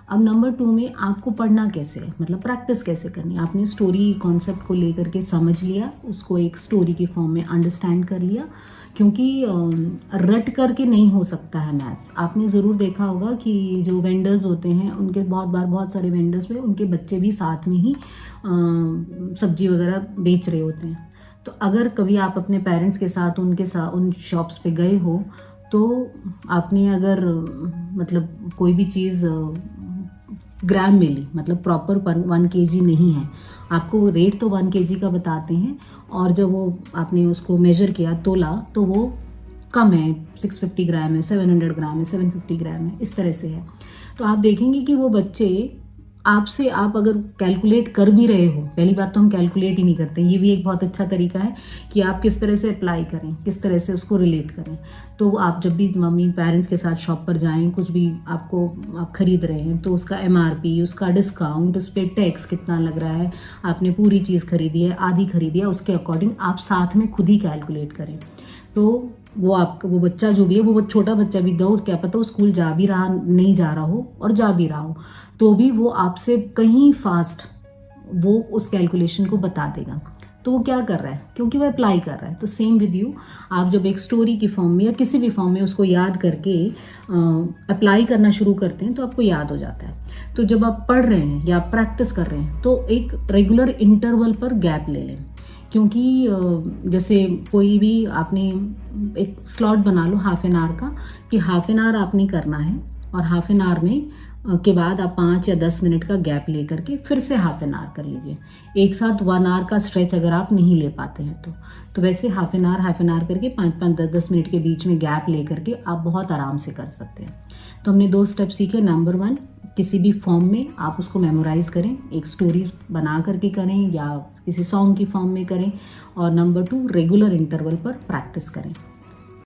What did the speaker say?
अब नंबर 2 में आपको पढ़ना कैसे है, मतलब प्रैक्टिस कैसे करनी है। आपने स्टोरी कॉन्सेप्ट को लेकर के समझ लिया, उसको एक स्टोरी की फॉर्म में अंडरस्टैंड कर लिया, क्योंकि रट करके नहीं हो सकता है मैथ्स। आपने ज़रूर देखा होगा कि जो वेंडर्स होते हैं उनके बहुत सारे वेंडर्स में उनके बच्चे भी साथ में ही सब्जी वगैरह बेच रहे होते हैं। तो अगर कभी आप अपने पेरेंट्स के साथ उन शॉप्स पे गए हो, तो आपने अगर मतलब कोई भी चीज़ ग्राम में ली, मतलब प्रॉपर 1 kg नहीं है, आपको रेट तो 1 kg का बताते हैं, और जब वो आपने उसको मेजर किया, तोला, तो वो कम है, 650 ग्राम है, 700 ग्राम है, 750 ग्राम है, इस तरह से है। तो आप देखेंगे कि वो बच्चे आपसे, आप अगर कैलकुलेट कर भी रहे हो, पहली बात तो हम कैलकुलेट ही नहीं करते, ये भी एक बहुत अच्छा तरीका है कि आप किस तरह से अप्लाई करें, किस तरह से उसको रिलेट करें। तो आप जब भी मम्मी पेरेंट्स के साथ शॉप पर जाएं, कुछ भी आप खरीद रहे हैं, तो उसका MRP, उसका डिस्काउंट, उस पर टैक्स कितना लग रहा है, आपने पूरी चीज़ खरीदी है, आधी खरीदी है, उसके अकॉर्डिंग आप साथ में खुद ही कैलकुलेट करें। तो वो बच्चा जो भी है, वो छोटा बच्चा भी, दो क्या पता वो स्कूल जा भी रहा, नहीं जा रहा हो, और जा भी रहा हो, तो भी वो आपसे कहीं फास्ट वो उस कैलकुलेशन को बता देगा। तो वो क्या कर रहा है, क्योंकि वो अप्लाई कर रहा है। तो सेम विद यू, आप जब एक स्टोरी की फॉर्म में या किसी भी फॉर्म में उसको याद करके अप्लाई करना शुरू करते हैं, तो आपको याद हो जाता है। तो जब आप पढ़ रहे हैं या प्रैक्टिस कर रहे हैं, तो एक रेगुलर इंटरवल पर गैप ले लें, क्योंकि जैसे कोई भी आपने एक स्लॉट बना लो हाफ एन आवर का, कि हाफ एन आवर आपने करना है, और हाफ एन आवर में के बाद आप 5 या 10 मिनट का गैप ले करके फिर से हाफ एन आवर कर लीजिए। एक साथ 1 आवर का स्ट्रेच अगर आप नहीं ले पाते हैं तो वैसे हाफ एन आवर करके 5-5, 10-10 मिनट के बीच में गैप ले करके आप बहुत आराम से कर सकते हैं। तो हमने 2 स्टेप सीखे। नंबर 1, किसी भी फॉर्म में आप उसको मेमोराइज करें, एक स्टोरी बना करके करें या किसी सॉन्ग की फॉर्म में करें। और नंबर 2, रेगुलर इंटरवल पर प्रैक्टिस करें।